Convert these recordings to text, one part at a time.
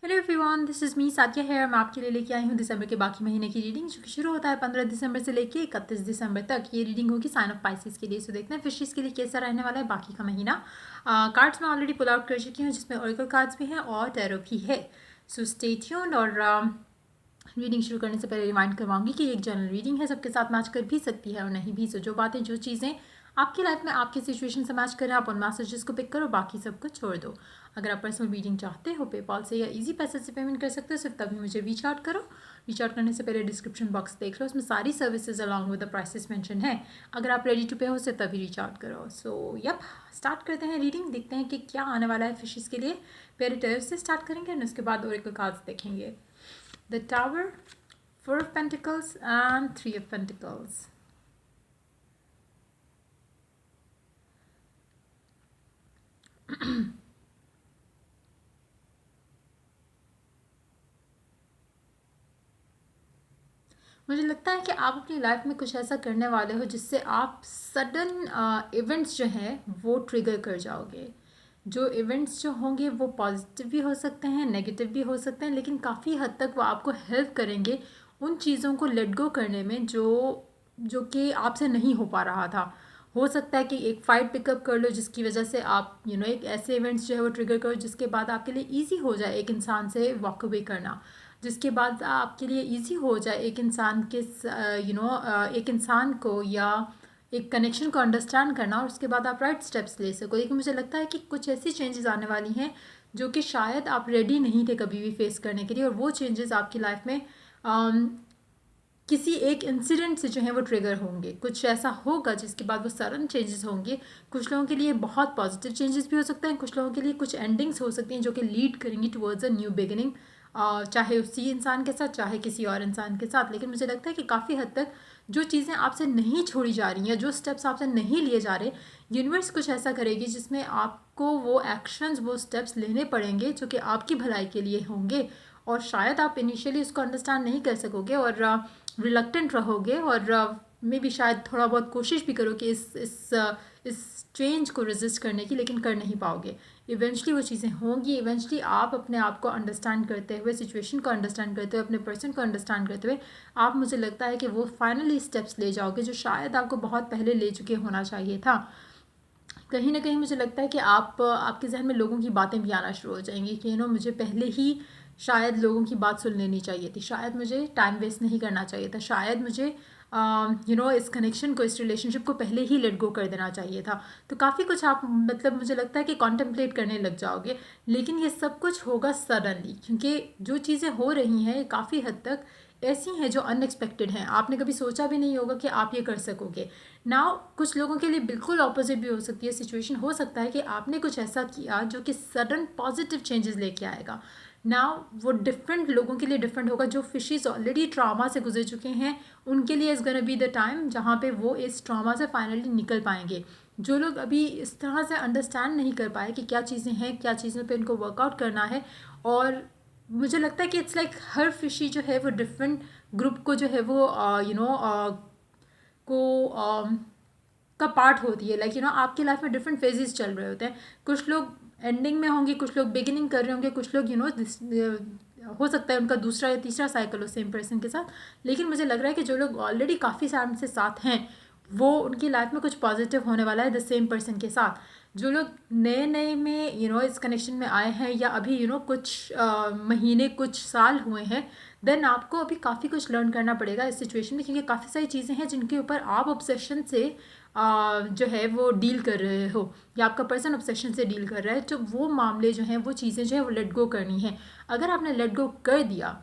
Hello everyone, this is me Sathiya है। मैं आपके लिए लेके आई हूँ दिसंबर के बाकी महीने की रीडिंग, जो कि शुरू होता है 15 दिसंबर से लेके 31 दिसंबर तक। ये रीडिंग होगी साइन ऑफ पाइसेस के लिए। सो देखते हैं फिशिस के लिए कैसा रहने वाला है बाकी का महीना। कार्ड्स मैं ऑलरेडी पुल आउट कर चुकी हूँ, जिसमें ओरेकल कार्ड्स भी हैं और टैरो भी है। So stay tuned. और रीडिंग शुरू करने से पहले रिमाइंड करवाऊंगी कि एक जनरल रीडिंग है, सबके साथ मैच कर भी सकती है और नहीं भी। सो जो बातें जो चीज़ें आपकी लाइफ में आपकी सिचुएशन से मैच करें, आप उन मैसेजेस को पिक करो, बाकी सबको छोड़ दो। अगर आप पर्सनल रीडिंग चाहते हो पेपॉल से या इजी पैसे से पेमेंट कर सकते हो, सिर्फ तभी मुझे रीच आउट करो। रीच आउट करने से पहले डिस्क्रिप्शन बॉक्स देख लो, उसमें सारी services along with the prices mention है। अगर आप रेडी टू पे हो सिर्फ तभी रीच आउट करो। सो यप, स्टार्ट करते हैं रीडिंग। देखते हैं कि क्या आने वाला है फिशेस के लिए। पहले टैरो से स्टार्ट करेंगे और उसके बाद ओरेकल कार्ड्स देखेंगे। The tower, Four of Pentacles and Three of Pentacles. मुझे लगता है कि आप अपनी लाइफ में कुछ ऐसा करने वाले हो जिससे आप सडन इवेंट्स जो हैं वो ट्रिगर कर जाओगे। जो इवेंट्स जो होंगे वो पॉजिटिव भी हो सकते हैं, नेगेटिव भी हो सकते हैं, लेकिन काफ़ी हद तक वो आपको हेल्प करेंगे उन चीज़ों को लेट गो करने में जो जो कि आपसे नहीं हो पा रहा था। हो सकता है कि एक फ़ाइट पिकअप कर लो जिसकी वजह से आप एक ऐसे इवेंट्स जो है वो ट्रिगर करो जिसके बाद आपके लिए ईजी हो जाए एक इंसान से वॉक अवे करना, जिसके बाद आपके लिए इजी हो जाए एक इंसान के एक इंसान को या एक कनेक्शन को अंडरस्टैंड करना, और उसके बाद आप राइट स्टेप्स ले सको। लेकिन मुझे लगता है कि कुछ ऐसी चेंजेस आने वाली हैं जो कि शायद आप रेडी नहीं थे कभी भी फेस करने के लिए, और वो चेंजेस आपकी लाइफ में किसी एक इंसिडेंट से जो है वो ट्रिगर होंगे। कुछ ऐसा होगा जिसके बाद वो सडन चेंजेस होंगे। कुछ लोगों के लिए बहुत पॉजिटिव चेंजेस भी हो सकते हैं, कुछ लोगों के लिए कुछ एंडिंग्स हो सकती हैं जो कि लीड करेंगी टुवर्ड्स अ न्यू बिगिनिंग, चाहे उसी इंसान के साथ चाहे किसी और इंसान के साथ। लेकिन मुझे लगता है कि काफ़ी हद तक जो चीज़ें आपसे नहीं छोड़ी जा रही हैं, जो स्टेप्स आपसे नहीं लिए जा रहे, यूनिवर्स कुछ ऐसा करेगी जिसमें आपको वो एक्शंस, वो स्टेप्स लेने पड़ेंगे जो कि आपकी भलाई के लिए होंगे। और शायद आप इनिशियली उसको अंडरस्टैंड नहीं कर सकोगे और रिलक्टेंट रहोगे, और मे बी शायद थोड़ा बहुत कोशिश भी करो कि इस चेंज को रेजिस्ट करने की, लेकिन कर नहीं पाओगे। इवेंचुअली वो चीज़ें होंगी। इवेंचुअली आप अपने आप को अंडरस्टैंड करते हुए, सिचुएशन को अंडरस्टैंड करते हुए, अपने पर्सन को अंडरस्टैंड करते हुए आप, मुझे लगता है कि वो फाइनली स्टेप्स ले जाओगे जो शायद आपको बहुत पहले ले चुके होना चाहिए था। कहीं ना कहीं मुझे लगता है कि आपके जहन में लोगों की बातें भी आना शुरू हो जाएंगी कि मुझे पहले ही शायद लोगों की बात सुन लेनी चाहिए थी, शायद मुझे टाइम वेस्ट नहीं करना चाहिए था, शायद मुझे इस कनेक्शन को, इस रिलेशनशिप को पहले ही लेट गो कर देना चाहिए था। तो काफ़ी कुछ आप, मतलब मुझे लगता है कि कॉन्टेम्पलेट करने लग जाओगे। लेकिन ये सब कुछ होगा सडनली, क्योंकि जो चीज़ें हो रही हैं काफ़ी हद तक ऐसी हैं जो अनएक्सपेक्टेड हैं। आपने कभी सोचा भी नहीं होगा कि आप ये कर सकोगे। नाउ कुछ लोगों के लिए बिल्कुल ऑपोजिट भी हो सकती है सिचुएशन। हो सकता है कि आपने कुछ ऐसा किया जो कि सडन पॉजिटिव चेंजेस लेके आएगा। नाउ वो डिफरेंट लोगों के लिए डिफरेंट होगा। जो फिशेस ऑलरेडी ट्रॉमा से गुजर चुके हैं उनके लिए is gonna be the time जहाँ पे वो इस ट्रॉमा से फाइनली निकल पाएंगे। जो लोग अभी इस तरह से अंडरस्टैंड नहीं कर पाए कि क्या चीज़ें हैं, क्या चीज़ों पे इनको वर्कआउट करना है, और मुझे लगता है कि इट्स लाइक हर फिशी जो है वो डिफरेंट ग्रुप को जो है वो को का पार्ट होती है। लाइक आपकी लाइफ में डिफरेंट फेजेस चल रहे होते हैं। कुछ लोग एंडिंग में होंगे, कुछ लोग बिगिनिंग कर रहे होंगे, कुछ लोग हो सकता है उनका दूसरा या तीसरा साइकिल हो सेम पर्सन के साथ। लेकिन मुझे लग रहा है कि जो लोग ऑलरेडी काफ़ी टाइम से साथ हैं वो, उनकी लाइफ में कुछ पॉजिटिव होने वाला है द सेम पर्सन के साथ। जो लोग नए नए में इस कनेक्शन में आए हैं या अभी कुछ महीने, कुछ साल हुए हैं, देन आपको अभी काफ़ी कुछ लर्न करना पड़ेगा इस सिचुएशन में, क्योंकि काफ़ी सारी चीज़ें हैं जिनके ऊपर आप ऑब्सेशन से जो है वो डील कर रहे हो, या आपका पर्सन ऑब्सेशन से डील कर रहा है। तो वो मामले जो हैं, वो चीज़ें जो है वो लेट गो करनी है। अगर आपने लेट गो कर दिया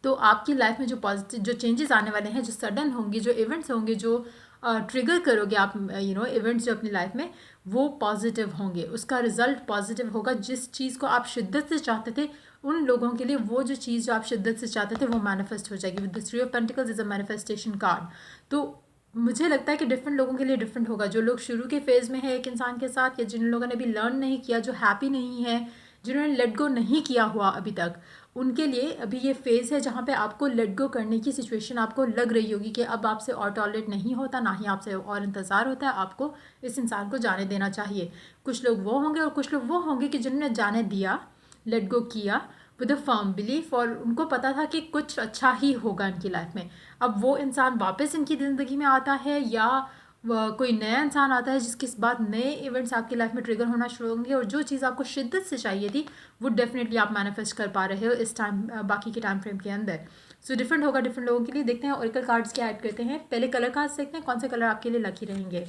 तो आपकी लाइफ में जो पॉजिटिव, जो चेंजेस आने वाले हैं, जो सडन होंगे, जो इवेंट्स होंगे, जो ट्रिगर करोगे आप इवेंट्स जो अपनी लाइफ में, वो पॉजिटिव होंगे। उसका रिजल्ट पॉजिटिव होगा। जिस चीज़ को आप शिद्दत से चाहते थे, उन लोगों के लिए वो जो चीज़ जो आप शिद्दत से चाहते थे वो मैनिफेस्ट हो जाएगी। With the three of pentacles is a manifestation card. तो मुझे लगता है कि डिफरेंट लोगों के लिए डिफरेंट होगा। जो लोग शुरू के फेज़ में है एक इंसान के साथ, या जिन लोगों ने अभी लर्न नहीं किया, जो हैप्पी नहीं है, जिन्होंने लेट गो नहीं किया हुआ अभी तक, उनके लिए अभी ये फेज़ है जहाँ पे आपको लेट गो करने की सिचुएशन आपको लग रही होगी कि अब आपसे और टॉलरेट नहीं होता, ना ही आपसे और इंतज़ार होता है, आपको इस इंसान को जाने देना चाहिए। कुछ लोग वो होंगे और कुछ लोग वो होंगे कि जिन्होंने जाने दिया, लेट गो किया, विद अ फर्म बिलीफ, और उनको पता था कि कुछ अच्छा ही होगा इनकी लाइफ में। अब वो इंसान वापस इनकी ज़िंदगी में आता है या कोई नया इंसान आता है जिसके बाद नए इवेंट्स आपकी लाइफ में ट्रिगर होना शुरू होंगे, और जो चीज़ आपको शिद्दत से चाहिए थी वो डेफिनेटली आप मैनिफेस्ट कर पा रहे हो इस टाइम बाकी के टाइम फ्रेम के अंदर। सो डिफरेंट होगा डिफरेंट लोगों के लिए। देखते हैं ओरेकल कार्ड्स क्या ऐड करते हैं। पहले कलर कार्ड्स देखते हैं कौन से कलर आपके लिए लकी रहेंगे।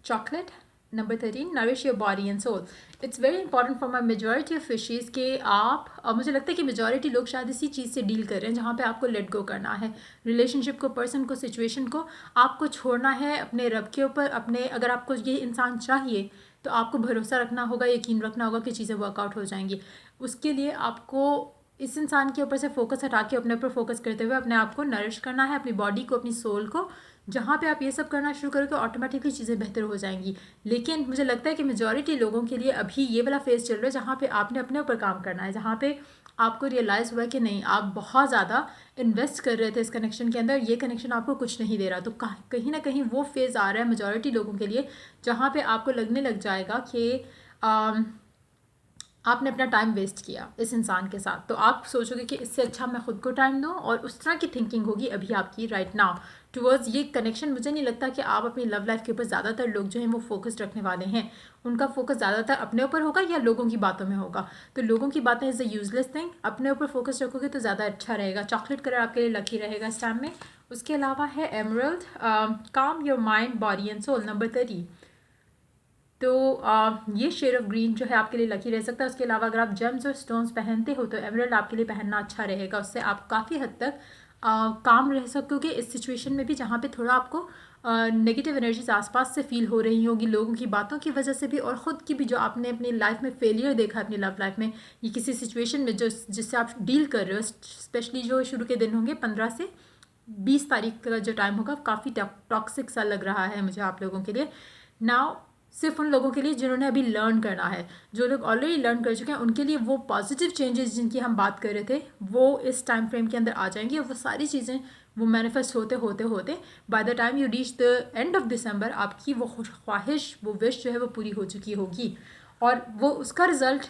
Chocolate, number 13, nourish your body and soul. It's very important for my majority of fishes के आप मुझे लगता है कि मेजॉरिटी लोग शायद इसी चीज़ से डील कर रहे हैं जहाँ पे आपको लेट गो करना है, रिलेशनशिप को, पर्सन को, सिचुएशन को आपको छोड़ना है अपने रब के ऊपर। अपने अगर आपको ये इंसान चाहिए तो आपको भरोसा रखना होगा, यकीन रखना होगा कि चीज़ें वर्कआउट हो जाएंगी। उसके लिए आपको इस इंसान के ऊपर से फोकस हटा के अपने ऊपर फोकस करते हुए अपने आप को नरिश करना है, अपनी बॉडी को, अपनी सोल को। जहाँ पे आप ये सब करना शुरू करोगे ऑटोमेटिकली चीज़ें बेहतर हो जाएंगी। लेकिन मुझे लगता है कि मेजॉरिटी लोगों के लिए अभी ये वाला फेज़ चल रहा है जहाँ पे आपने अपने ऊपर काम करना है, जहाँ पे आपको रियलाइज़ हुआ कि नहीं, आप बहुत ज़्यादा इन्वेस्ट कर रहे थे इस कनेक्शन के अंदर, ये कनेक्शन आपको कुछ नहीं दे रहा। तो कहीं ना कहीं वो फेज़ आ रहा है मेजॉरिटी लोगों के लिए जहाँ पे आपको लगने लग जाएगा कि आपने अपना टाइम वेस्ट किया इस इंसान के साथ। तो आप सोचोगे कि इससे अच्छा मैं खुद को टाइम दूँ, और उस तरह की थिंकिंग होगी अभी आपकी राइट नाउ टुवर्ड्स ये कनेक्शन। मुझे नहीं लगता कि आप अपनी लव लाइफ के ऊपर ज़्यादातर लोग जो हैं वो फोकस्ड रखने वाले हैं। उनका फोकस ज़्यादातर अपने ऊपर होगा या लोगों की बातों में होगा। तो लोगों की बातें इज़ अ यूजलेस थिंग, अपने ऊपर फोकस रखोगे तो ज़्यादा अच्छा रहेगा। चॉकलेट कलर आपके लिए लकी रहेगा इस टाइम में। उसके अलावा है emerald, calm your mind, body and soul, number 30। तो ये शेड ऑफ ग्रीन जो है आपके लिए लकी रह सकता है। उसके अलावा अगर आप जेम्स और स्टोन्स पहनते हो तो एमरल्ड आपके लिए पहनना अच्छा रहेगा। उससे आप काफ़ी हद तक काम रह सकोगे इस सिचुएशन में भी जहाँ पे थोड़ा आपको नेगेटिव एनर्जीज आसपास से फील हो रही होगी, लोगों की बातों की वजह से भी, और ख़ुद की भी जो आपने अपनी लाइफ में फेलियर देखा अपनी लव लाइफ में, ये किसी सिचुएशन में जो जिससे आप डील कर रहे हो। स्पेशली जो शुरू के दिन होंगे 15 से 20 तारीख का जो टाइम होगा काफ़ी टॉक्सिक सा लग रहा है मुझे आप लोगों के लिए। नाउ सिर्फ उन लोगों के लिए जिन्होंने अभी लर्न करना है, जो लोग ऑलरेडी लर्न कर चुके हैं उनके लिए वो पॉजिटिव चेंजेस जिनकी हम बात कर रहे थे वो इस टाइम फ्रेम के अंदर आ जाएंगी, और वो सारी चीज़ें वो मैनिफेस्ट होते होते होते by the time you reach the end of December आपकी वो ख्वाहिश, वो विश जो है वो पूरी हो चुकी होगी। और वो उसका रिज़ल्ट,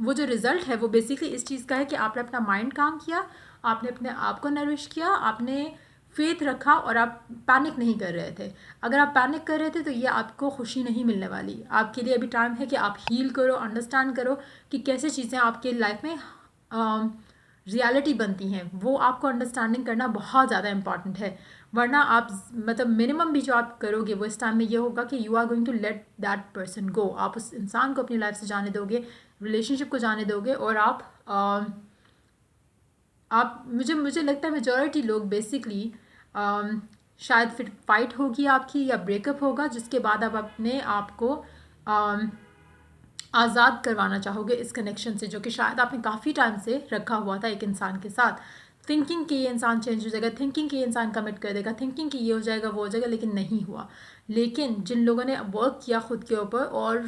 वो जो रिज़ल्ट है वो बेसिकली इस चीज़ का है कि आपने अपना माइंड काम किया, आपने अपने आप को नरिश किया, आपने फेथ रखा, और आप पैनिक नहीं कर रहे थे। अगर आप पैनिक कर रहे थे तो ये आपको खुशी नहीं मिलने वाली। आपके लिए अभी टाइम है कि आप हील करो, अंडरस्टैंड करो कि कैसे चीज़ें आपके लाइफ में रियलिटी बनती हैं। वो आपको अंडरस्टैंडिंग करना बहुत ज़्यादा इंपॉर्टेंट है। वरना आप मतलब मिनिमम भी जो आप करोगे वो इस टाइम में ये होगा कि you are going to let that person go. आप उस इंसान को अपनी लाइफ से जाने दोगे, रिलेशनशिप को जाने दोगे, और आप मुझे लगता है मेजॉरिटी लोग बेसिकली शायद फिर फाइट होगी आपकी या ब्रेकअप होगा, जिसके बाद आप अपने आप को आज़ाद करवाना चाहोगे इस कनेक्शन से जो कि शायद आपने काफ़ी टाइम से रखा हुआ था एक इंसान के साथ। थिंकिंग कि ये इंसान चेंज हो जाएगा, थिंकिंग कि ये इंसान कमिट कर देगा, थिंकिंग कि ये हो जाएगा वो हो जाएगा, लेकिन नहीं हुआ। लेकिन जिन लोगों ने वर्क किया खुद के ऊपर और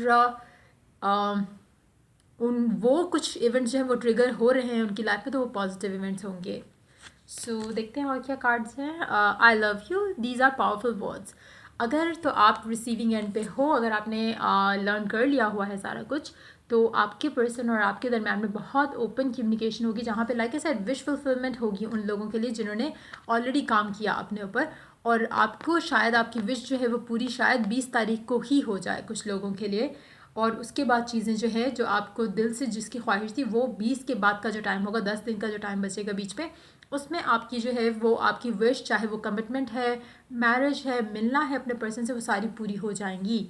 वो कुछ इवेंट्स जो हैं वो ट्रिगर हो रहे हैं उनकी लाइफ में, तो वो पॉजिटिव इवेंट्स होंगे। सो देखते हैं और क्या कार्ड्स हैं। I love you, these are powerful words. अगर तो आप रिसीविंग एंड पे हो, अगर आपने लर्न कर लिया हुआ है सारा कुछ, तो आपके पर्सन और आपके दरम्यान में बहुत ओपन कम्युनिकेशन होगी, जहाँ पे like I said wish fulfilment होगी उन लोगों के लिए जिन्होंने ऑलरेडी काम किया अपने ऊपर। और आपको शायद आपकी विश जो है वो पूरी शायद 20 तारीख को ही हो जाए कुछ लोगों के लिए, और उसके बाद चीज़ें जो है जो आपको दिल से जिसकी ख्वाहिश थी वो 20 के बाद का जो टाइम होगा, 10 दिन का जो टाइम बचेगा बीच में, उसमें आपकी जो है वो आपकी विश, चाहे वो कमिटमेंट है, मैरिज है, मिलना है अपने पर्सन से, वो सारी पूरी हो जाएंगी।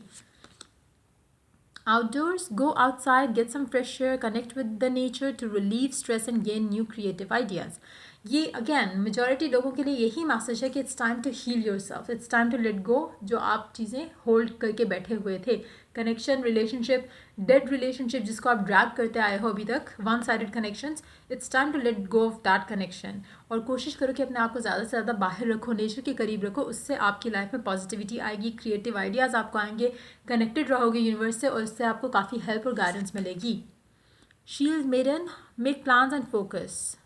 Outdoors, go outside, get some fresh air, connect with the nature to relieve stress and gain new creative ideas. ये अगेन मेजॉरिटी लोगों के लिए यही मैसेज है कि it's time to heal your self, it's time to let go जो आप चीज़ें होल्ड करके बैठे हुए थे। कनेक्शन, रिलेशनशिप, डेड रिलेशनशिप जिसको आप ड्रैग करते आए हो अभी तक, one sided connections, it's time to let go of that connection. और कोशिश करो कि अपने आप को ज़्यादा से ज़्यादा बाहर रखो, नेचर के करीब रखो, उससे आपकी लाइफ में पॉजिटिविटी आएगी, क्रिएटिव आइडियाज़ आपको आएंगे, कनेक्टेड रहोगे यूनिवर्स से, और इससे आपको काफ़ी हेल्प और गाइडेंस मिलेगी। Shield maiden, make plans and focus.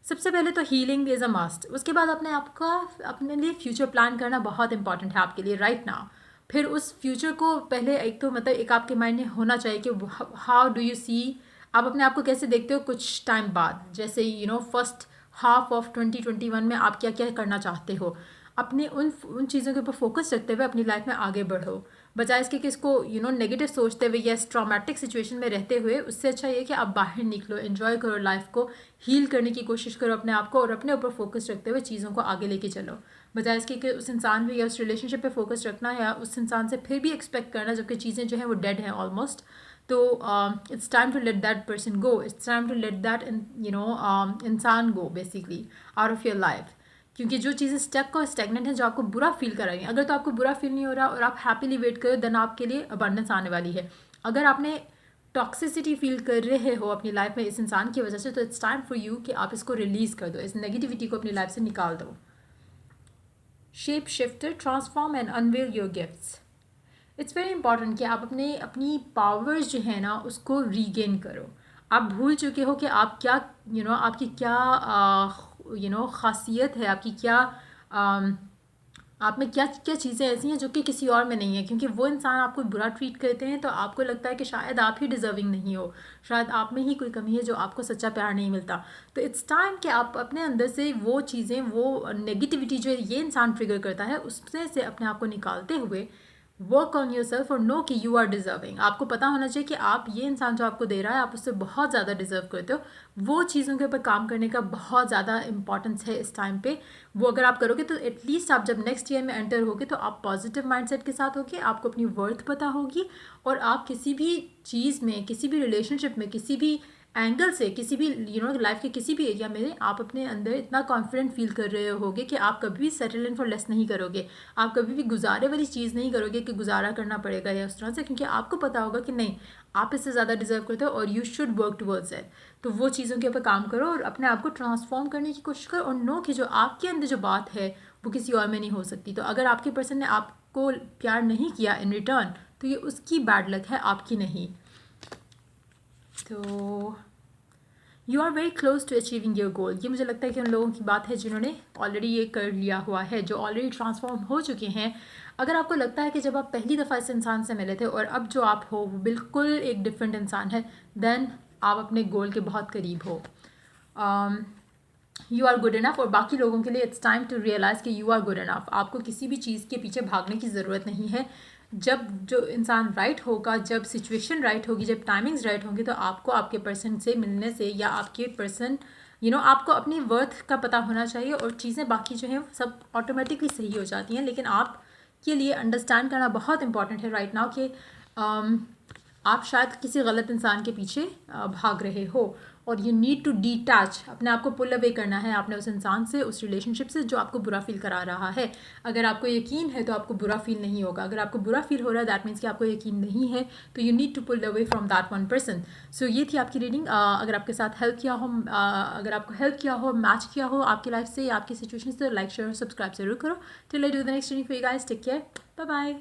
सबसे पहले तो हीलिंग इज़ अ मस्ट, उसके बाद अपने आप का अपने लिए फ्यूचर प्लान करना बहुत इंपॉर्टेंट है आपके लिए राइट नाउ। फिर उस फ्यूचर को पहले एक तो मतलब एक आपके माइंड में होना चाहिए कि हाउ डू यू सी, आप अपने आप को कैसे देखते हो कुछ टाइम बाद, जैसे फर्स्ट हाफ ऑफ 2021 में आप क्या क्या करना चाहते हो। अपने उन चीज़ों के ऊपर फोकस रखते हुए अपनी लाइफ में आगे बढ़ो, बजाय इसके कि इसको नेगेटिव सोचते हुए या ट्रॉमेटिक सिचुएशन में रहते हुए। उससे अच्छा ये कि आप बाहर निकलो, एंजॉय करो लाइफ को, हील करने की कोशिश करो अपने आप को, और अपने ऊपर फोकस रखते हुए चीज़ों को आगे लेके चलो, बजाय इसके कि उस इंसान पे या उस रिलेशनशिप पे फोकस रखना या उस इंसान से फिर भी एक्सपेक्ट करना जबकि चीज़ें जो हैं वो डेड हैं ऑलमोस्ट। तो it's time to let that person go, it's time to let that इंसान go basically out of your life. क्योंकि जो चीज़ें स्टक और स्टेगनेंट हैं, जो आपको बुरा फील कराएंगे, अगर तो आपको बुरा फील नहीं हो रहा और आप हैप्पीली वेट करो, देन आपके लिए अबंडेंस आने वाली है। अगर आपने टॉक्सिसिटी फील कर रहे हो अपनी लाइफ में इस इंसान की वजह से, तो इट्स टाइम फॉर यू कि आप इसको रिलीज़ कर दो, इस नेगेटिविटी को अपनी लाइफ से निकाल दो। Shape shifter, transform and unveil your gifts. It's very important कि आप अपनी पावर्स जो है ना उसको रीगेन करो। आप भूल चुके हो कि आप क्या आपकी क्या खासियत है, आपकी क्या आप में क्या क्या चीज़ें ऐसी हैं जो कि किसी और में नहीं है। क्योंकि वो इंसान आपको बुरा ट्रीट करते हैं तो आपको लगता है कि शायद आप ही डिज़र्विंग नहीं हो, शायद आप में ही कोई कमी है जो आपको सच्चा प्यार नहीं मिलता। तो इट्स टाइम कि आप अपने अंदर से वो चीज़ें, वो नेगेटिविटी जो ये इंसान ट्रिगर करता है उसमें से अपने आप को निकालते हुए वर्क ऑन योर सेल्फ और नो कि यू आर डिज़र्विंग। आपको पता होना चाहिए कि आप ये इंसान जो आपको दे रहा है आप उससे बहुत ज़्यादा डिज़र्व करते हो। वो चीज़ों के ऊपर काम करने का बहुत ज़्यादा इंपॉर्टेंस है इस टाइम पे। वो अगर आप करोगे तो एटलीस्ट आप जब नेक्स्ट ईयर में एंटर होगे तो आप पॉजिटिव माइंडसेट के साथ होगे, आपको अपनी वर्थ पता होगी, और आप किसी भी चीज़ में, किसी भी रिलेशनशिप में, किसी भी एंगल से, किसी भी लाइफ के किसी भी एरिया में आप अपने अंदर इतना कॉन्फिडेंट फील कर रहे होगे कि आप कभी भी सेटल इन फॉर लेस नहीं करोगे। आप कभी भी गुजारे वाली चीज़ नहीं करोगे कि गुजारा करना पड़ेगा या उस तरह से, क्योंकि आपको पता होगा कि नहीं, आप इससे ज़्यादा डिजर्व करते हो और you should work towards it. तो वो चीज़ों के ऊपर काम करो और अपने आप को ट्रांसफॉर्म करने की कोशिश करो, और नो कि जो आपके अंदर जो बात है वो किसी और में नहीं हो सकती। तो अगर आपके पर्सन ने आपको प्यार नहीं किया इन रिटर्न तो ये उसकी बैड लक है, आपकी नहीं। तो you are very close to achieving your goal. ये मुझे लगता है कि उन लोगों की बात है जिन्होंने ऑलरेडी ये कर लिया हुआ है, जो ऑलरेडी ट्रांसफॉर्म हो चुके हैं। अगर आपको लगता है कि जब आप पहली दफ़ा इस इंसान से मिले थे और अब जो आप हो वो बिल्कुल एक डिफरेंट इंसान है, देन आप अपने गोल के बहुत करीब हो। यू आर गुड इनफ, और बाकी लोगों के लिए इट्स टाइम टू रियलाइज़ कि यू आर गुड इनफ। आपको किसी भी चीज़ के पीछे भागने की ज़रूरत नहीं है। जब जो इंसान राइट होगा, जब सिचुएशन राइट होगी, जब टाइमिंग्स राइट होंगी, तो आपको आपके पर्सन से मिलने से या आपके पर्सन आपको अपनी वर्थ का पता होना चाहिए, और चीज़ें बाकी जो हैं सब ऑटोमेटिकली सही हो जाती हैं। लेकिन आपके लिए अंडरस्टैंड करना बहुत इंपॉर्टेंट है राइट नाउ कि आप शायद किसी गलत इंसान के पीछे भाग रहे हो, और यू नीड टू डीटैच, अपने आप को पुल अवे करना है आपने उस इंसान से, उस रिलेशनशिप से जो आपको बुरा फील करा रहा है। अगर आपको यकीन है तो आपको बुरा फील नहीं होगा, अगर आपको बुरा फील हो रहा है दैट मीन्स कि आपको यकीन नहीं है, तो you need to pull away from that one person. So ये थी आपकी रीडिंग। अगर आपके साथ हेल्प किया हो, अगर आपको हेल्प किया हो, मैच किया हो आपकी लाइफ से या आपकी सिचुएशन से, लाइक शेयर और सब्सक्राइब जरूर करो। Till I do the next reading for you guys, take care, bye bye.